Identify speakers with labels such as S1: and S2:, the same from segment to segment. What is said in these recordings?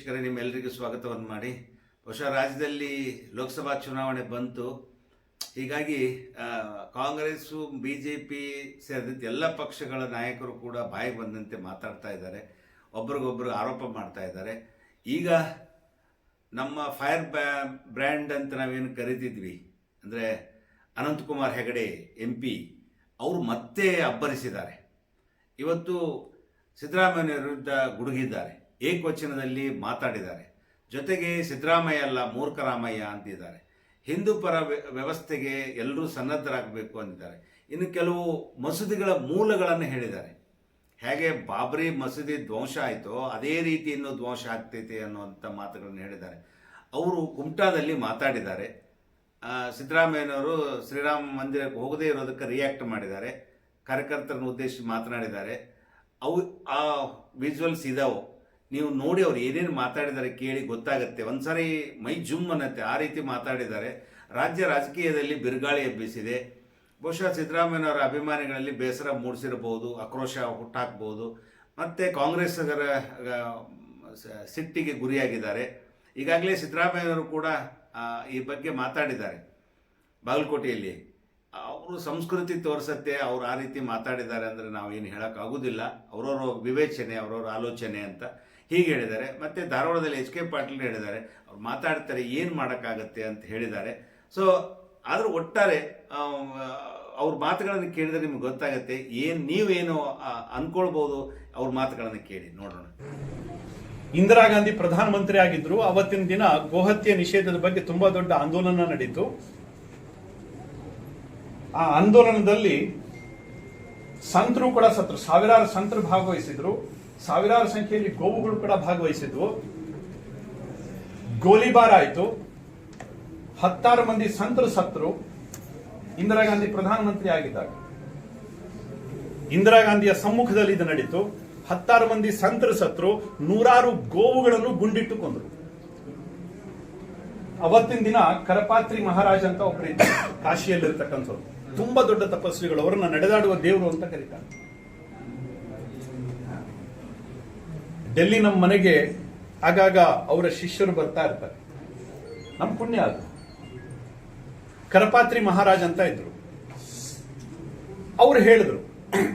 S1: ವೀಕ್ಷಕರೇ, ನಿಮ್ಮೆಲ್ಲರಿಗೂ ಸ್ವಾಗತವನ್ನು ಮಾಡಿ. ಬಹುಶಃ ರಾಜ್ಯದಲ್ಲಿ ಲೋಕಸಭಾ ಚುನಾವಣೆ ಬಂತು. ಹೀಗಾಗಿ ಕಾಂಗ್ರೆಸ್ಸು BJP ಸೇರಿದಂತೆ ಎಲ್ಲ ಪಕ್ಷಗಳ ನಾಯಕರು ಕೂಡ ಬಾಯಿಗೆ ಬಂದಂತೆ ಮಾತಾಡ್ತಾ ಇದ್ದಾರೆ, ಒಬ್ರಿಗೊಬ್ಬರು ಆರೋಪ ಮಾಡ್ತಾ ಇದ್ದಾರೆ. ಈಗ ನಮ್ಮ ಫೈರ್ ಬ್ರ್ಯಾಂಡ್ ಅಂತ ನಾವೇನು ಕರೀತಿದ್ವಿ, ಅಂದರೆ ಅನಂತಕುಮಾರ್ ಹೆಗಡೆ MP, ಅವರು ಮತ್ತೆ ಅಬ್ಬರಿಸಿದ್ದಾರೆ. ಇವತ್ತು ಸಿದ್ದರಾಮಯ್ಯ ವಿರುದ್ಧ ಗುಡುಗಿದ್ದಾರೆ, ಏಕವಚನದಲ್ಲಿ ಮಾತಾಡಿದ್ದಾರೆ. ಜೊತೆಗೆ ಸಿದ್ದರಾಮಯ್ಯ ಅಲ್ಲ ಮೂರ್ಖರಾಮಯ್ಯ ಅಂತಿದ್ದಾರೆ. ಹಿಂದೂ ಪರ ವ್ಯವಸ್ಥೆಗೆ ಎಲ್ಲರೂ ಸನ್ನದ್ಧರಾಗಬೇಕು ಅಂತಿದ್ದಾರೆ. ಇನ್ನು ಕೆಲವು ಮಸೂದಿಗಳ ಮೂಲಗಳನ್ನು ಹೇಳಿದ್ದಾರೆ. ಹೇಗೆ ಬಾಬ್ರಿ ಮಸೂದಿ ಧ್ವಂಸ ಆಯಿತೋ ಅದೇ ರೀತಿ ಇನ್ನೂ ಧ್ವಂಸ ಆಗ್ತೈತೆ ಅನ್ನುವಂಥ ಮಾತುಗಳನ್ನು ಹೇಳಿದ್ದಾರೆ. ಅವರು ಕುಮಟಾದಲ್ಲಿ ಮಾತಾಡಿದ್ದಾರೆ. ಸಿದ್ದರಾಮಯ್ಯನವರು ಶ್ರೀರಾಮ ಮಂದಿರಕ್ಕೆ ಹೋಗದೇ ಇರೋದಕ್ಕೆ ರಿಯಾಕ್ಟ್ ಮಾಡಿದ್ದಾರೆ, ಕಾರ್ಯಕರ್ತರನ್ನು ಉದ್ದೇಶಿಸಿ ಮಾತನಾಡಿದ್ದಾರೆ. ಆ ವಿಜುವಲ್ಸ್ ಇದಾವೆ, ನೀವು ನೋಡಿ ಅವ್ರು ಏನೇನು ಮಾತಾಡಿದ್ದಾರೆ ಕೇಳಿ ಗೊತ್ತಾಗುತ್ತೆ. ಒಂದ್ಸರಿ ಮೈ ಜುಮ್ ಅನ್ನತ್ತೆ, ಆ ರೀತಿ ಮಾತಾಡಿದ್ದಾರೆ. ರಾಜ್ಯ ರಾಜಕೀಯದಲ್ಲಿ ಬಿರುಗಾಳಿ ಎಬ್ಬಿಸಿದೆ. ಬಹುಶಃ ಸಿದ್ದರಾಮಯ್ಯನವರ ಅಭಿಮಾನಿಗಳಲ್ಲಿ ಬೇಸರ ಮೂಡಿಸಿರಬಹುದು, ಆಕ್ರೋಶ ಹುಟ್ಟಾಕ್ಬೋದು, ಮತ್ತು ಕಾಂಗ್ರೆಸ್ಸಿಗರ ಸಿಟ್ಟಿಗೆ ಗುರಿಯಾಗಿದ್ದಾರೆ. ಈಗಾಗಲೇ ಸಿದ್ದರಾಮಯ್ಯನವರು ಕೂಡ ಈ ಬಗ್ಗೆ ಮಾತಾಡಿದ್ದಾರೆ ಬಾಗಲಕೋಟೆಯಲ್ಲಿ. ಅವರು ಸಂಸ್ಕೃತಿ ತೋರಿಸತ್ತೆ, ಅವ್ರು ಆ ರೀತಿ ಮಾತಾಡಿದ್ದಾರೆ ಅಂದರೆ ನಾವೇನು ಹೇಳೋಕ್ಕಾಗೋದಿಲ್ಲ. ಅವರವ್ರ ವಿವೇಚನೆ, ಅವರವ್ರ ಆಲೋಚನೆ ಅಂತ ಹೀಗೆ ಹೇಳಿದ್ದಾರೆ. ಮತ್ತು ಧಾರವಾಡದಲ್ಲಿ HK ಪಾಟೀಲ್ ಹೇಳಿದ್ದಾರೆ, ಅವ್ರು ಮಾತಾಡ್ತಾರೆ, ಏನು ಮಾಡೋಕ್ಕಾಗತ್ತೆ ಅಂತ ಹೇಳಿದ್ದಾರೆ. ಸೊ ಆದರೂ ಒಟ್ಟಾರೆ ಅವ್ರ ಮಾತುಗಳನ್ನು ಕೇಳಿದರೆ ನಿಮ್ಗೆ ಗೊತ್ತಾಗುತ್ತೆ, ನೀವೇನು ಅಂದ್ಕೊಳ್ಬೋದು. ಅವ್ರ ಮಾತುಗಳನ್ನು ಕೇಳಿ ನೋಡೋಣ.
S2: ಇಂದಿರಾ ಗಾಂಧಿ ಪ್ರಧಾನಮಂತ್ರಿ ಆಗಿದ್ರು. ಅವತ್ತಿನ ದಿನ ಗೋಹತ್ಯೆ ನಿಷೇಧದ ಬಗ್ಗೆ ತುಂಬಾ ದೊಡ್ಡ ಆಂದೋಲನ ನಡೀತು. ಆ ಆಂದೋಲನದಲ್ಲಿ ಸಂತರು ಕೂಡ ಸತ್ರು, ಸಾವಿರಾರು ಸಂತರು ಭಾಗವಹಿಸಿದ್ರು. ಸಾವಿರಾರು ಸಂಖ್ಯೆಯಲ್ಲಿ ಗೋವುಗಳು ಕೂಡ ಭಾಗವಹಿಸಿದ್ವು. ಗೋಲಿಬಾರ್ ಆಯಿತು, 10 ಮಂದಿ ಸಂತರು ಸತ್ರು. ಇಂದಿರಾ ಗಾಂಧಿ ಪ್ರಧಾನಮಂತ್ರಿ ಆಗಿದ್ದಾಗ ಇಂದಿರಾ ಗಾಂಧಿಯ ಸಮ್ಮುಖದಲ್ಲಿ ಇದು ನಡೀತು. 10 ಮಂದಿ ಸಂತರು ಸತ್ರು, 100 ಗೋವುಗಳನ್ನು ಗುಂಡಿಟ್ಟು ಕೊಂದರು. ಅವತ್ತಿನ ದಿನ ಕರಪಾತ್ರಿ ಮಹಾರಾಜ್ ಅಂತ ಒಬ್ಬರಿದ್ದ, ಕಾಶಿಯಲ್ಲಿರ್ತಕ್ಕಂಥವ್ರು, ತುಂಬಾ ದೊಡ್ಡ ತಪಸ್ವಿಗಳು. ಅವರನ್ನ ನಡೆದಾಡುವ ದೇವರು ಅಂತ ಕರೀತಾರೆ. ಡೆಲ್ಲಿ ನಮ್ಮ ಮನೆಗೆ ಆಗಾಗ ಅವರ ಶಿಷ್ಯರು ಬರ್ತಾ ಇರ್ತಾರೆ. ನಮ್ಮ ಪುಣ್ಯ ಅದು. ಕರಪಾತ್ರಿ ಮಹಾರಾಜ್ ಅಂತ ಇದ್ರು. ಅವ್ರು ಹೇಳಿದ್ರು,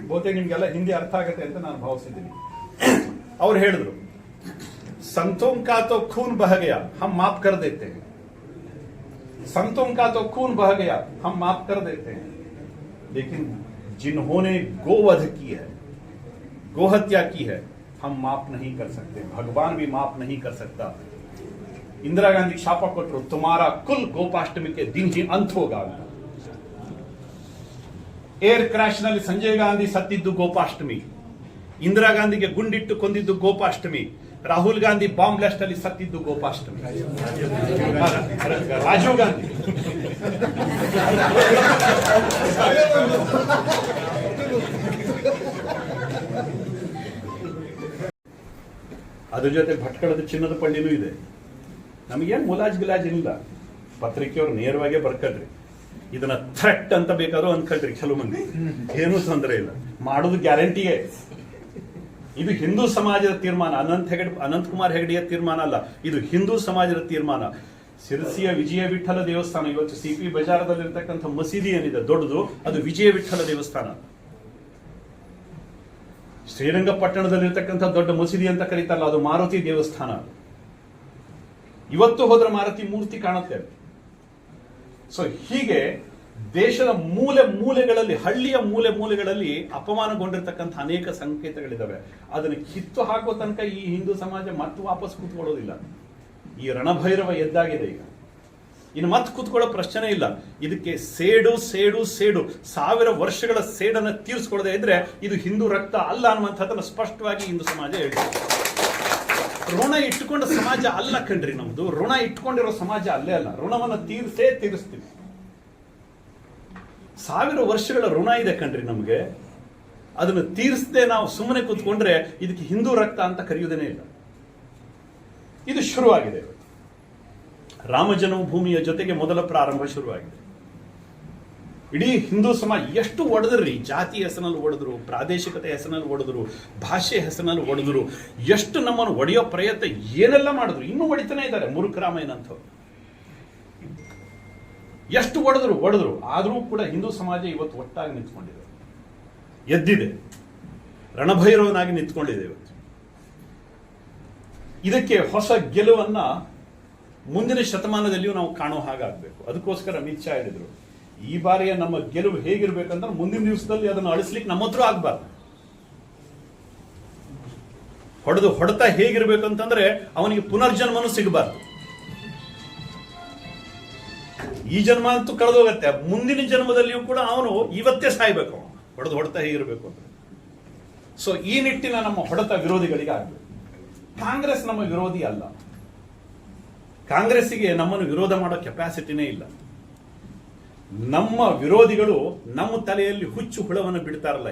S2: ಬಹುತೇಕ ನಿಮ್ಗೆಲ್ಲ ಹಿಂದಿ ಅರ್ಥ ಆಗತ್ತೆ ಅಂತ ನಾನು ಭಾವಿಸಿದ್ದೀನಿ. ಅವ್ರು ಹೇಳಿದ್ರು, ಸಂತೋಂ ಕಾ ತೋ ಖೂನ್ ಬಹ ಗಯಾ ಹಮ್ ಮಾಫ್ ಕರ್ ದೇತೆ ಹೈ. संतों का तो खून बह गया, हम माफ कर देते हैं, लेकिन जिन्होंने गोवध की है, गोहत्या की है, हम माफ नहीं कर सकते. भगवान भी माफ नहीं कर सकता. इंदिरा गांधी शाप कोट्ರು, तुम्हारा कुल गोपाष्टमी के दिन ही अंत होगा. ಏರ್ ಕ್ರಾಶ್ ನಲ್ಲಿ ಸಂಜಯ್ ಗಾಂಧಿ ಸತ್ತಿದ್ದು ಗೋಪಾಷ್ಟಮಿ, ಇಂದಿರಾ ಗಾಂಧಿಗೆ ಗುಂಡಿಟ್ಟು ಕೊಂದಿದ್ದು ಗೋಪಾಷ್ಟಮಿ, ರಾಹುಲ್ ಗಾಂಧಿ ಬಾಂಬ್ ಬ್ಲಾಸ್ಟ್ ಅಲ್ಲಿ ಸತ್ತಿದ್ದು ಗೋಪಾಷ್ಟಮಿ, ರಾಜೀವ್ ಗಾಂಧಿ ಅದ್ರ ಜೊತೆ ಭಟ್ಕಳದ ಚಿನ್ನದ ಪಳ್ಳಿನೂ ಇದೆ. ನಮಗೇನು ಮುಲಾಜ್ ಗಿಲಾಜ್ ಇಲ್ಲ. ಪತ್ರಿಕೆಯವ್ರು ನೇರವಾಗೇ ಬರ್ಕಳ್ರಿ, ಇದನ್ನ ಥ್ರೆಟ್ ಅಂತ ಬೇಕಾದ್ರೂ ಅನ್ಕೊಳ್ರಿ ಕೆಲವು ಮಂದಿ, ಏನೂ ತೊಂದರೆ ಇಲ್ಲ, ಮಾಡೋದು ಗ್ಯಾರಂಟಿಯೇ. ಇದು ಹಿಂದೂ ಸಮಾಜದ ತೀರ್ಮಾನ, ಅನಂತಕುಮಾರ್ ಹೆಗಡೆಯ ತೀರ್ಮಾನ ಅಲ್ಲ, ಇದು ಹಿಂದೂ ಸಮಾಜದ ತೀರ್ಮಾನ. ಸಿರಸಿಯ ವಿಜಯ ವಿಠಲ ದೇವಸ್ಥಾನ, ಇವತ್ತು CP ಬಜಾರದಲ್ಲಿರ್ತಕ್ಕಂಥ ಮಸೀದಿ ಏನಿದೆ ದೊಡ್ಡದು, ಅದು ವಿಜಯ ವಿಠಲ ದೇವಸ್ಥಾನ. ಶ್ರೀರಂಗಪಟ್ಟಣದಲ್ಲಿರ್ತಕ್ಕಂಥ ದೊಡ್ಡ ಮಸೀದಿ ಅಂತ ಕರೀತಾರಲ್ಲ, ಅದು ಮಾರುತಿ ದೇವಸ್ಥಾನ. ಇವತ್ತು ಹೋದ್ರೆ ಮಾರುತಿ ಮೂರ್ತಿ ಕಾಣುತ್ತೆ. ಸೊ ಹೀಗೆ ದೇಶದ ಮೂಲೆ ಮೂಲೆಗಳಲ್ಲಿ, ಹಳ್ಳಿಯ ಮೂಲೆ ಮೂಲೆಗಳಲ್ಲಿ ಅಪಮಾನಗೊಂಡಿರ್ತಕ್ಕಂಥ ಅನೇಕ ಸಂಕೇತಗಳಿದ್ದಾವೆ. ಅದನ್ನು ಕಿತ್ತು ಹಾಕೋ ತನಕ ಈ ಹಿಂದೂ ಸಮಾಜ ಮತ್ತೆ ವಾಪಸ್ ಕೂತ್ಕೊಳ್ಳೋದಿಲ್ಲ. ಈ ರಣಭೈರವ ಎದ್ದಾಗಿದೆ ಈಗ, ಇನ್ನು ಮತ್ತೆ ಕೂತ್ಕೊಳ್ಳೋ ಪ್ರಶ್ನೆ ಇಲ್ಲ. ಇದಕ್ಕೆ ಸೇಡು ಸೇಡು ಸೇಡು, 1000 ವರ್ಷಗಳ ಸೇಡನ್ನು ತೀರಿಸ್ಕೊಳ್ಳದೆ ಇದ್ರೆ ಇದು ಹಿಂದೂ ರಕ್ತ ಅಲ್ಲ ಅನ್ನುವಂಥದ್ದನ್ನು ಸ್ಪಷ್ಟವಾಗಿ ಹಿಂದೂ ಸಮಾಜ ಹೇಳಿದೆ. ಋಣ ಇಟ್ಟುಕೊಂಡ ಸಮಾಜ ಅಲ್ಲ ಕಣ್ರಿ ನಮ್ದು. ಋಣ ಇಟ್ಕೊಂಡಿರೋ ಸಮಾಜ ಅಲ್ಲೇ ಅಲ್ಲ, ಋಣವನ್ನು ತೀರಿಸ್ತೀವಿ. 1000 ವರ್ಷಗಳ ಋಣ ಇದೆ ಕಣ್ರಿ ನಮಗೆ. ಅದನ್ನು ತೀರಿಸದೆ ನಾವು ಸುಮ್ಮನೆ ಕೂತ್ಕೊಂಡ್ರೆ ಇದಕ್ಕೆ ಹಿಂದೂ ರಕ್ತ ಅಂತ ಕರೆಯುವುದೇನೇ ಇಲ್ಲ. ಇದು ಶುರುವಾಗಿದೆ. ರಾಮ ಜನ್ಮಭೂಮಿಯ ಜೊತೆಗೆ ಮೊದಲ ಪ್ರಾರಂಭ ಶುರುವಾಗಿದೆ. ಇಡೀ ಹಿಂದೂ ಸಮಾಜ ಎಷ್ಟು ಒಡೆದ್ರಿ, ಜಾತಿ ಹೆಸರಿನಲ್ಲಿ ಒಡೆದ್ರು, ಪ್ರಾದೇಶಿಕತೆ ಹೆಸರಿನಲ್ಲಿ ಒಡೆದ್ರು, ಭಾಷೆ ಹೆಸರಿನಲ್ಲಿ ಒಡೆದ್ರು, ಎಷ್ಟು ನಮ್ಮನ್ನು ಒಡೆಯೋ ಪ್ರಯತ್ನ ಏನೆಲ್ಲ ಮಾಡಿದ್ರು, ಇನ್ನೂ ಹೊಡಿತಾನೆ ಇದ್ದಾರೆ ಮುರುಕರಾಮಯ್ಯನಂಥವ್ರು. ಎಷ್ಟು ಒಡೆದ್ರು, ಆದರೂ ಕೂಡ ಹಿಂದೂ ಸಮಾಜ ಇವತ್ತು ಒಟ್ಟಾಗಿ ನಿಂತ್ಕೊಂಡಿದೆ, ಎದ್ದಿದೆ, ರಣಭೈರವನಾಗಿ ನಿಂತ್ಕೊಂಡಿದೆ ಇವತ್ತು. ಇದಕ್ಕೆ ಹೊಸ ಗೆಲುವನ್ನ ಮುಂದಿನ ಶತಮಾನದಲ್ಲಿಯೂ ನಾವು ಕಾಣೋ ಹಾಗಾಗಬೇಕು. ಅದಕ್ಕೋಸ್ಕರ ಅಮಿತ್ ಶಾ ಹೇಳಿದ್ರು, ಈ ಬಾರಿಯ ನಮ್ಮ ಗೆಲುವು ಹೇಗಿರ್ಬೇಕಂದ್ರೆ ಮುಂದಿನ ದಿವಸದಲ್ಲಿ ಅದನ್ನು ಅಳಿಸ್ಲಿಕ್ಕೆ ನಮ್ಮ ಹತ್ರ ಆಗ್ಬಾರ್ದು. ಹೊಡೆತ ಹೇಗಿರ್ಬೇಕಂತಂದ್ರೆ ಅವನಿಗೆ ಪುನರ್ಜನ್ಮನೂ ಸಿಗಬಾರ್ದು. ಈ ಜನ್ಮ ಅಂತೂ ಕಳೆದೋಗತ್ತೆ, ಮುಂದಿನ ಜನ್ಮದಲ್ಲಿಯೂ ಕೂಡ ಅವನು ಇವತ್ತೇ ಸಾಯ್ಬೇಕು. ಹೊಡೆತ ಹೇಗಿರ್ಬೇಕು ಅಂದ್ರೆ ಸೊ ಈ ನಿಟ್ಟಿನ ನಮ್ಮ ಹೊಡೆತ ವಿರೋಧಿಗಳಿಗೆ ಆಗ್ಬೇಕು. ಕಾಂಗ್ರೆಸ್ ನಮ್ಮ ವಿರೋಧಿ ಅಲ್ಲ. ಕಾಂಗ್ರೆಸ್ಸಿಗೆ ನಮ್ಮನ್ನು ವಿರೋಧ ಮಾಡೋ ಕೆಪಾಸಿಟಿನೇ ಇಲ್ಲ. ನಮ್ಮ ವಿರೋಧಿಗಳು ನಮ್ಮ ತಲೆಯಲ್ಲಿ ಹುಚ್ಚು ಹುಳವನ್ನು ಬಿಡ್ತಾರಲ್ಲ,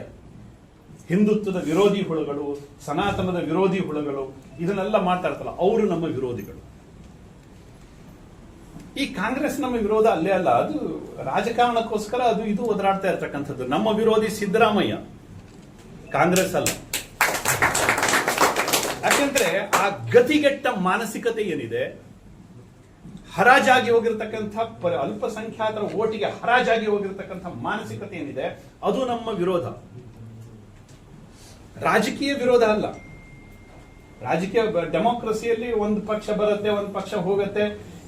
S2: ಹಿಂದುತ್ವದ ವಿರೋಧಿ ಹುಳುಗಳು, ಸನಾತನದ ವಿರೋಧಿ ಹುಳುಗಳು, ಇದನ್ನೆಲ್ಲ ಮಾತಾಡ್ತಾರಲ್ಲ, ಅವರು ನಮ್ಮ ವಿರೋಧಿಗಳು. ಈ ಕಾಂಗ್ರೆಸ್ ನಮ್ಮ ವಿರೋಧ ಅಲ್ಲೇ ಅಲ್ಲ, ಅದು ರಾಜಕಾರಣಕ್ಕೋಸ್ಕರ ಅದು ಇದು ಒದರಾಡ್ತಾ ಇರ್ತಕ್ಕಂಥದ್ದು. ನಮ್ಮ ವಿರೋಧಿ ಸಿದ್ದರಾಮಯ್ಯ, ಕಾಂಗ್ರೆಸ್ ಅಲ್ಲ. ಯಾಕೆಂದ್ರೆ ಆ ಗತಿಗೆಟ್ಟ ಮಾನಸಿಕತೆ ಏನಿದೆ, ಹರಾಜಾಗಿ ಹೋಗಿರ್ತಕ್ಕಂಥ ಅಲ್ಪಸಂಖ್ಯಾತರ ಓಟಿಗೆ ಹರಾಜಾಗಿ ಹೋಗಿರ್ತಕ್ಕಂಥ ಮಾನಸಿಕತೆ ಏನಿದೆ, ಅದು ನಮ್ಮ ವಿರೋಧ. ರಾಜಕೀಯ ವಿರೋಧ ಅಲ್ಲ. ರಾಜಕೀಯ ಡೆಮೋಕ್ರಸಿಯಲ್ಲಿ ಒಂದು ಪಕ್ಷ ಬರುತ್ತೆ, ಒಂದು ಪಕ್ಷ ಹೋಗುತ್ತೆ,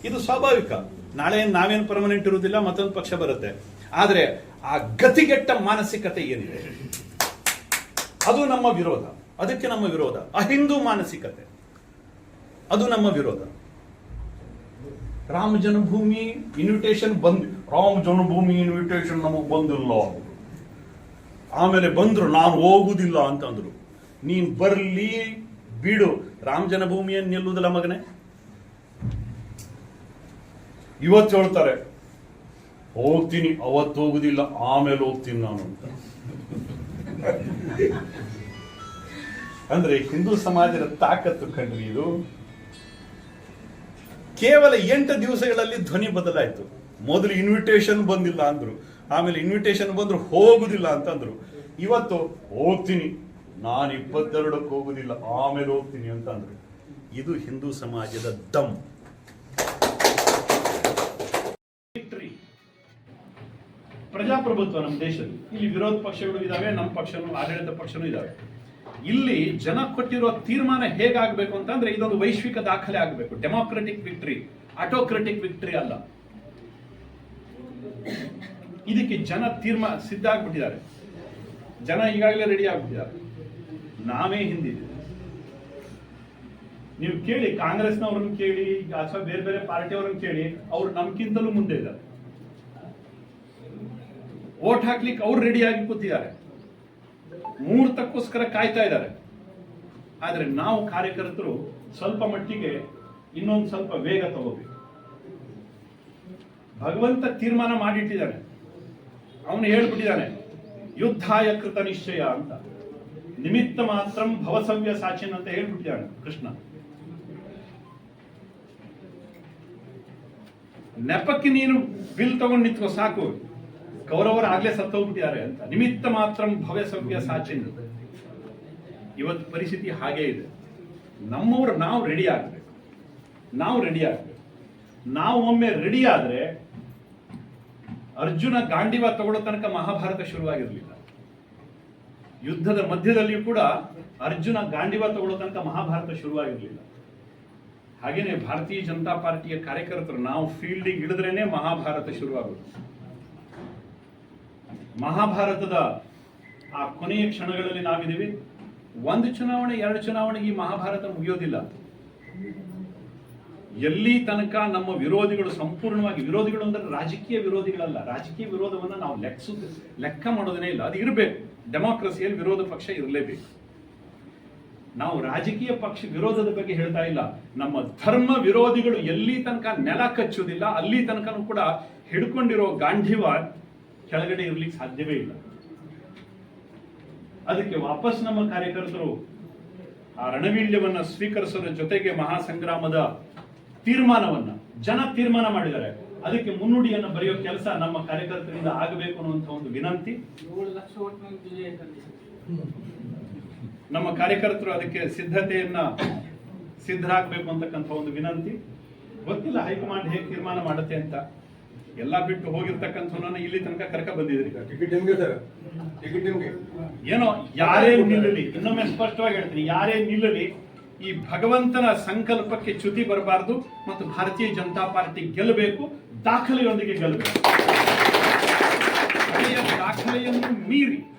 S2: ಇದು ಸ್ವಾಭಾವಿಕ. ನಾಳೆ ನಾವೇನು ಪರ್ಮನೆಂಟ್ ಇರುವುದಿಲ್ಲ, ಮತ್ತೊಂದು ಪಕ್ಷ ಬರುತ್ತೆ. ಆದರೆ ಆ ಗತಿಗೆಟ್ಟ ಮಾನಸಿಕತೆ ಏನಿದೆ, ಅದು ನಮ್ಮ ವಿರೋಧ. ಅದಕ್ಕೆ ನಮ್ಮ ವಿರೋಧ. ಅಹಿಂದೂ ಮಾನಸಿಕತೆ, ಅದು ನಮ್ಮ ವಿರೋಧ. ರಾಮ ಜನ್ಮಭೂಮಿ ಇನ್ವಿಟೇಷನ್ ರಾಮ ಜನ್ಮಭೂಮಿ ಇನ್ವಿಟೇಷನ್ ನಮಗೆ ಬಂದಿಲ್ಲ, ಆಮೇಲೆ ಬಂದ್ರು ನಾನು ಹೋಗುದಿಲ್ಲ ಅಂತಂದ್ರು. ನೀನ್ ಬರ್ಲಿ ಬಿಡು, ರಾಮ ಜನ್ಮಭೂಮಿಯನ್ನು ನಿಲ್ಲುವುದಿಲ್ಲ ಮಗನೇ. ಇವತ್ತು ಹೇಳ್ತಾರೆ ಹೋಗ್ತೀನಿ, ಅವತ್ತು ಹೋಗುದಿಲ್ಲ, ಆಮೇಲೆ ಹೋಗ್ತೀನಿ ನಾನು ಅಂತ. ಅಂದ್ರೆ ಹಿಂದೂ ಸಮಾಜದ ತಾಕತ್ತು ಕಂಡ್ರಿ ಇದು. ಕೇವಲ 8 ದಿವಸಗಳಲ್ಲಿ ಧ್ವನಿ ಬದಲಾಯಿತು. ಮೊದಲು ಇನ್ವಿಟೇಷನ್ ಬಂದಿಲ್ಲ ಅಂದ್ರು, ಆಮೇಲೆ ಇನ್ವಿಟೇಷನ್ ಬಂದ್ರು ಹೋಗುದಿಲ್ಲ ಅಂತಂದ್ರು. ಇವತ್ತು ಹೋಗ್ತೀನಿ, ನಾನು 22ಕ್ಕೆ ಹೋಗುದಿಲ್ಲ, ಆಮೇಲೆ ಹೋಗ್ತೀನಿ ಅಂತ ಅಂದ್ರು. ಇದು ಹಿಂದೂ ಸಮಾಜದ ದಮ್. ಪ್ರಜಾಪ್ರಭುತ್ವ ನಮ್ಮ ದೇಶದಲ್ಲಿ, ಇಲ್ಲಿ ವಿರೋಧ ಪಕ್ಷಗಳು ಇದಾವೆ, ನಮ್ಮ ಪಕ್ಷನೂ ಆಡಳಿತ ಪಕ್ಷನೂ ಇದಾವೆ. ಇಲ್ಲಿ ಜನ ಕೊಟ್ಟಿರೋ ತೀರ್ಮಾನ ಹೇಗಾಗಬೇಕು ಅಂತಂದ್ರೆ ಇದೊಂದು ವೈಶ್ವಿಕ ದಾಖಲೆ ಆಗಬೇಕು. ಡೆಮೋಕ್ರೆಟಿಕ್ ವಿಕ್ಟರಿ, ಆಟೋಕ್ರೆಟಿಕ್ ವಿಕ್ಟರಿ ಅಲ್ಲ. ಇದಕ್ಕೆ ಜನ ಸಿದ್ಧ ಆಗ್ಬಿಟ್ಟಿದ್ದಾರೆ. ಜನ ಈಗಾಗಲೇ ರೆಡಿ ಆಗ್ಬಿಟ್ಟಿದ್ದಾರೆ. ನಾವೇ ಹಿಂದಿದ್ದೀವಿ. ನೀವು ಕೇಳಿ, ಕಾಂಗ್ರೆಸ್ನವ್ರನ್ನ ಕೇಳಿ ಅಥವಾ ಬೇರೆ ಬೇರೆ ಪಾರ್ಟಿಯವರನ್ನ ಕೇಳಿ, ಅವ್ರು ನಮ್ಗಿಂತಲೂ ಮುಂದೆ ಇದ್ದಾರೆ. ವೋಟ್ ಹಾಕ್ಲಿಕ್ಕೆ ಅವ್ರು ರೆಡಿಯಾಗಿ ಕೂತಿದ್ದಾರೆ, ಮುಹೂರ್ತಕ್ಕೋಸ್ಕರ ಕಾಯ್ತಾ ಇದ್ದಾರೆ. ಆದ್ರೆ ನಾವು ಕಾರ್ಯಕರ್ತರು ಸ್ವಲ್ಪ ಮಟ್ಟಿಗೆ ಇನ್ನೊಂದು ಸ್ವಲ್ಪ ವೇಗ ತಗೋಬೇಕು. ಭಗವಂತ ತೀರ್ಮಾನ ಮಾಡಿಟ್ಟಿದ್ದಾನೆ, ಅವನು ಹೇಳ್ಬಿಟ್ಟಿದ್ದಾನೆ ಯುದ್ಧಾಯ ಕೃತ ನಿಶ್ಚಯ ಅಂತ. ನಿಮಿತ್ತ ಮಾತ್ರಂ ಭವಸವ್ಯ ಸಾಚಿನ್ ಅಂತ ಹೇಳ್ಬಿಟ್ಟಿದ್ದಾನೆ ಕೃಷ್ಣ. ನೆಪಕ್ಕೆ ನೀನು ಬಿಲ್ ತಗೊಂಡು ನಿಂತ್ಕೋ ಸಾಕು, ಕೌರವರು ಆಗ್ಲೇ ಸತ್ತೋಗ್ಬಿಟ್ಟಿದ್ದಾರೆ ಅಂತ. ನಿಮಿತ್ತ ಮಾತ್ರಂ ಭವಸವ್ಯ ಸಾಚಿನ್. ಇವತ್ತು ಪರಿಸ್ಥಿತಿ ಹಾಗೇ ಇದೆ. ನಮ್ಮವರು ನಾವು ರೆಡಿ ಆಗ್ಬೇಕು. ನಾವು ಒಮ್ಮೆ ರೆಡಿ ಆದ್ರೆ, ಅರ್ಜುನ ಗಾಂಡಿವ ತಗೊಳ್ಳೋ ತನಕ ಮಹಾಭಾರತ ಶುರುವಾಗಿರಲಿಲ್ಲ. ಯುದ್ಧದ ಮಧ್ಯದಲ್ಲಿಯೂ ಕೂಡ ಅರ್ಜುನ ಗಾಂಡಿವ ತಗೊಳ್ಳೋ ತನಕ ಮಹಾಭಾರತ ಶುರುವಾಗಿರಲಿಲ್ಲ. ಹಾಗೇನೆ ಭಾರತೀಯ ಜನತಾ ಪಾರ್ಟಿಯ ಕಾರ್ಯಕರ್ತರು ನಾವು ಫೀಲ್ಡಿಗೆ ಇಳಿದ್ರೇನೆ ಮಹಾಭಾರತ ಶುರುವಾಗುತ್ತೆ. ಮಹಾಭಾರತದ ಆ ಕೊನೆಯ ಕ್ಷಣಗಳಲ್ಲಿ ನಾವಿದ್ದೀವಿ. 1 ಚುನಾವಣೆ 2 ಚುನಾವಣೆಗೆ ಈ ಮಹಾಭಾರತ ಮುಗಿಯೋದಿಲ್ಲ. ಎಲ್ಲಿ ತನಕ ನಮ್ಮ ವಿರೋಧಿಗಳು ಸಂಪೂರ್ಣವಾಗಿ, ವಿರೋಧಿಗಳು ಅಂದ್ರೆ ರಾಜಕೀಯ ವಿರೋಧಿಗಳಲ್ಲ, ರಾಜಕೀಯ ವಿರೋಧವನ್ನ ನಾವು ಲೆಕ್ಕ ಮಾಡೋದನ್ನೇ ಇಲ್ಲ. ಅದು ಇರಬೇಕು. ಡೆಮಾಕ್ರಸಿಯಲ್ಲಿ ವಿರೋಧ ಪಕ್ಷ ಇರಲೇಬೇಕು. ನಾವು ರಾಜಕೀಯ ಪಕ್ಷ ವಿರೋಧದ ಬಗ್ಗೆ ಹೇಳ್ತಾ ಇಲ್ಲ. ನಮ್ಮ ಧರ್ಮ ವಿರೋಧಿಗಳು ಎಲ್ಲಿ ತನಕ ನೆಲ ಕಚ್ಚುವುದಿಲ್ಲ, ಅಲ್ಲಿ ತನಕನೂ ಕೂಡ ಹಿಡ್ಕೊಂಡಿರೋ ಗಾಂಧಿವ ಕೆಳಗಡೆ ಇರ್ಲಿಕ್ಕೆ ಸಾಧ್ಯವೇ ಇಲ್ಲ. ಅದಕ್ಕೆ ವಾಪಸ್ ನಮ್ಮ ಕಾರ್ಯಕರ್ತರು ಆ ರಣವೀಳ್ಯವನ್ನ ಸ್ವೀಕರಿಸೋದ್ರ ಜೊತೆಗೆ ಮಹಾಸಂಗ್ರಾಮದ ತೀರ್ಮಾನವನ್ನ ಜನ ತೀರ್ಮಾನ ಮಾಡಿದ್ದಾರೆ. ಅದಕ್ಕೆ ಮುನ್ನುಡಿಯನ್ನು ಬರೆಯೋ ಕೆಲಸ ನಮ್ಮ ಕಾರ್ಯಕರ್ತರಿಂದ ಆಗಬೇಕು ಅನ್ನುವಂಥ ಒಂದು ವಿನಂತಿ.
S3: 7 ಲಕ್ಷ ಓಟ್ನಲ್ಲಿ ವಿಜಯ ಸಾಧಿಸಿದೆ.
S2: ನಮ್ಮ ಕಾರ್ಯಕರ್ತರು ಅದಕ್ಕೆ ಸಿದ್ಧರಾಗಬೇಕು ಅಂತಕ್ಕಂಥ ಒಂದು ವಿನಂತಿ. ಗೊತ್ತಿಲ್ಲ ಹೈಕಮಾಂಡ್ ಹೇಗೆ ತೀರ್ಮಾನ ಮಾಡುತ್ತೆ ಅಂತ. ಎಲ್ಲ ಬಿಟ್ಟು ಹೋಗಿರ್ತಕ್ಕಂಥವನ್ನ ಇಲ್ಲಿ ತನಕ ಕರ್ಕ ಬಂದಿದ್ರಿ.
S4: ಟಿಕೆಟ್ ನಿಮ್ಗೆ ಸರ್, ಟಿಕೆಟ್ ನಿಮ್ಗೆ.
S2: ಏನೋ ಯಾರೇ ನಿಲ್ಲಲಿ, ಇನ್ನೊಮ್ಮೆ ಸ್ಪಷ್ಟವಾಗಿ ಹೇಳ್ತೀನಿ, ಯಾರೇ ನಿಲ್ಲಲಿ ಈ ಭಗವಂತನ ಸಂಕಲ್ಪಕ್ಕೆ ಚ್ಯುತಿ ಬರಬಾರದು ಮತ್ತು ಭಾರತೀಯ ಜನತಾ ಪಾರ್ಟಿ ಗೆಲ್ಲಬೇಕು, ದಾಖಲೆಯೊಂದಿಗೆ ಗೆಲ್ಲಬೇಕು.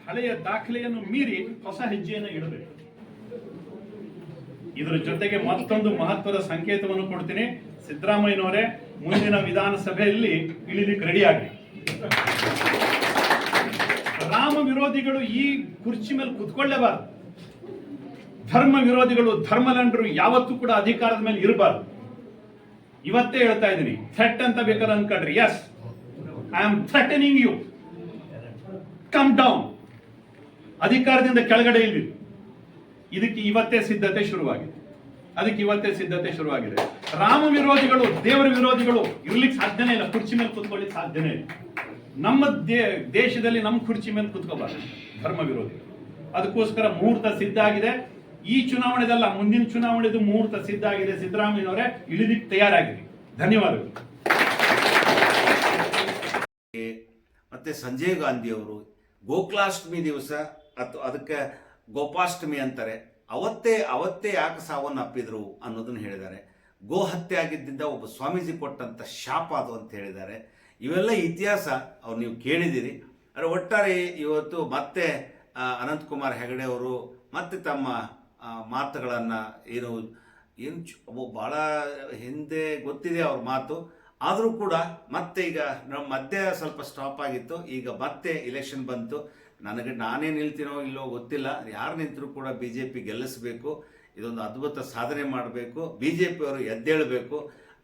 S2: ಹಳೆಯ ದಾಖಲೆಯನ್ನು ಮೀರಿ ಹೊಸ ಹೆಜ್ಜೆಯನ್ನು ಇಡಬೇಕು. ಇದರ ಜೊತೆಗೆ ಮತ್ತೊಂದು ಮಹತ್ವದ ಸಂಕೇತವನ್ನು ಕೊಡ್ತೀನಿ. ಸಿದ್ದರಾಮಯ್ಯನವರೇ, ಮುಂದಿನ ವಿಧಾನಸಭೆಯಲ್ಲಿ ಇಳಿಲಿಕ್ಕೆ ರೆಡಿ ಆಗಿ. ರಾಮ ವಿರೋಧಿಗಳು ಈ ಕುರ್ಚಿ ಮೇಲೆ ಕುತ್ಕೊಳ್ಳೇಬಾರದು. ಧರ್ಮ ವಿರೋಧಿಗಳು, ಧರ್ಮಲಂಡರು ಯಾವತ್ತೂ ಕೂಡ ಅಧಿಕಾರದ ಮೇಲೆ ಇರಬಾರ್ದು. ಇವತ್ತೇ ಹೇಳ್ತಾ ಇದ್ದೀನಿ, ಥ್ರೆಟ್ ಅಂತ ಬೇಕಾದ್ರೆ ಅನ್ಕೊಂಡ್ರಿ. Yes, I am threatening you, come down. ಅಧಿಕಾರದಿಂದ ಕೆಳಗಡೆ ಇಲ್ವಿ. ಇದಕ್ಕೆ ಇವತ್ತೇ ಸಿದ್ಧತೆ ಶುರುವಾಗಿದೆ. ರಾಮ ವಿರೋಧಿಗಳು, ದೇವರ ವಿರೋಧಿಗಳು ಇರ್ಲಿಕ್ಕೆ ಸಾಧ್ಯನೇ ಇಲ್ಲ, ಕುರ್ಚಿ ಮೇಲೆ ಕುತ್ಕೊಳ್ಳಿಕ್ಕೆ ಸಾಧ್ಯನೇ ಇಲ್ಲ. ನಮ್ಮ ದೇಶದಲ್ಲಿ ನಮ್ಮ ಕುರ್ಚಿ ಮೇಲೆ ಕುತ್ಕೋಬಾರ್ದು ಧರ್ಮ ವಿರೋಧಿಗಳು. ಅದಕ್ಕೋಸ್ಕರ ಮುಹೂರ್ತ ಸಿದ್ಧ ಆಗಿದೆ. ಈ ಚುನಾವಣೆದಲ್ಲ, ಮುಂದಿನ ಚುನಾವಣೆದು ಮುಹೂರ್ತ ಸಿದ್ಧ ಆಗಿದೆ. ಸಿದ್ದರಾಮಯ್ಯನವರೇ, ಇಳಿಲಿಕ್ಕೆ ತಯಾರಾಗಿದೆ. ಧನ್ಯವಾದಗಳು.
S1: ಮತ್ತೆ ಸಂಜಯ್ ಗಾಂಧಿ ಅವರು ಗೋಕುಲಾಷ್ಟಮಿ ದಿವಸ ಅಥವಾ ಅದಕ್ಕೆ ಗೋಪಾಷ್ಟಮಿ ಅಂತಾರೆ, ಅವತ್ತೇ ಯಾಕೆ ಸಾವನ್ನಪ್ಪಿದ್ರು ಅನ್ನೋದನ್ನು ಹೇಳಿದ್ದಾರೆ. ಗೋ ಹತ್ಯೆ ಆಗಿದ್ದರಿಂದ ಒಬ್ಬ ಸ್ವಾಮೀಜಿ ಕೊಟ್ಟಂತ ಶಾಪ ಅದು ಅಂತ ಹೇಳಿದ್ದಾರೆ. ಇವೆಲ್ಲ ಇತಿಹಾಸ ಅವ್ರು ನೀವು ಕೇಳಿದ್ದೀರಿ. ಆದರೆ ಒಟ್ಟಾರೆ ಇವತ್ತು ಮತ್ತೆ ಅನಂತಕುಮಾರ್ ಹೆಗಡೆ ಅವರು ಮತ್ತೆ ತಮ್ಮ ಮಾತುಗಳನ್ನು ಏನು ಭಾಳ ಹಿಂದೆ ಗೊತ್ತಿದೆ ಅವ್ರ ಮಾತು. ಆದರೂ ಕೂಡ ಮತ್ತೆ ಈಗ ನಮ್ಮ ಮಧ್ಯೆ ಸ್ವಲ್ಪ ಸ್ಟಾಪ್ ಆಗಿತ್ತು. ಈಗ ಮತ್ತೆ ಇಲೆಕ್ಷನ್ ಬಂತು. ನಾನೇ ನಿಲ್ತೀನೋ ಇಲ್ಲೋ ಗೊತ್ತಿಲ್ಲ. ಯಾರು ನಿಂತರೂ ಕೂಡ BJP ಗೆಲ್ಲಿಸಬೇಕು. ಇದೊಂದು ಅದ್ಭುತ ಸಾಧನೆ ಮಾಡಬೇಕು. BJP ಅವರು ಎದ್ದೇಳಬೇಕು.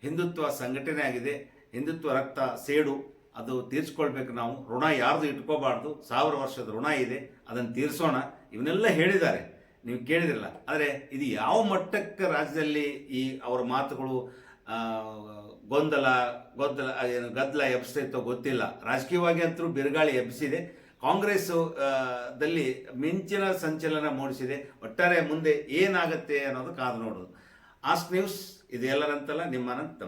S1: ಹಿಂದುತ್ವ ಸಂಘಟನೆ ಆಗಿದೆ. ಹಿಂದುತ್ವ ರಕ್ತ ಸೇಡು ಅದು ತೀರಿಸ್ಕೊಳ್ಬೇಕು. ನಾವು ಋಣ ಯಾರ್ದು ಇಟ್ಕೋಬಾರ್ದು. 1000 ವರ್ಷದ ಋಣ ಇದೆ, ಅದನ್ನು ತೀರಿಸೋಣ. ಇವನ್ನೆಲ್ಲ ಹೇಳಿದ್ದಾರೆ, ನೀವು ಕೇಳಿದಿರಲ್ಲ. ಆದರೆ ಇದು ಯಾವ ಮಟ್ಟಕ್ಕೆ ರಾಜ್ಯದಲ್ಲಿ ಈ ಅವರ ಮಾತುಗಳು ಗದ್ದಲ ಎಬ್ಬಿಸ್ತೈತೋ ಗೊತ್ತಿಲ್ಲ. ರಾಜಕೀಯವಾಗಿ ಅಂತೂ ಬಿರುಗಾಳಿ ಎಬ್ಬಿಸಿದೆ. ಕಾಂಗ್ರೆಸ್ ದಲ್ಲಿ ಮಿಂಚಿನ ಸಂಚಲನ ಮೂಡಿಸಿದೆ. ಒಟ್ಟಾರೆ ಮುಂದೆ ಏನಾಗುತ್ತೆ ಅನ್ನೋದು ಕಾದು ನೋಡೋದು. ಆಸ್ಕ್ ನ್ಯೂಸ್ ಇದು ಎಲ್ಲರಂತಲ್ಲ, ನಿಮ್ಮ ಅನಂತ್.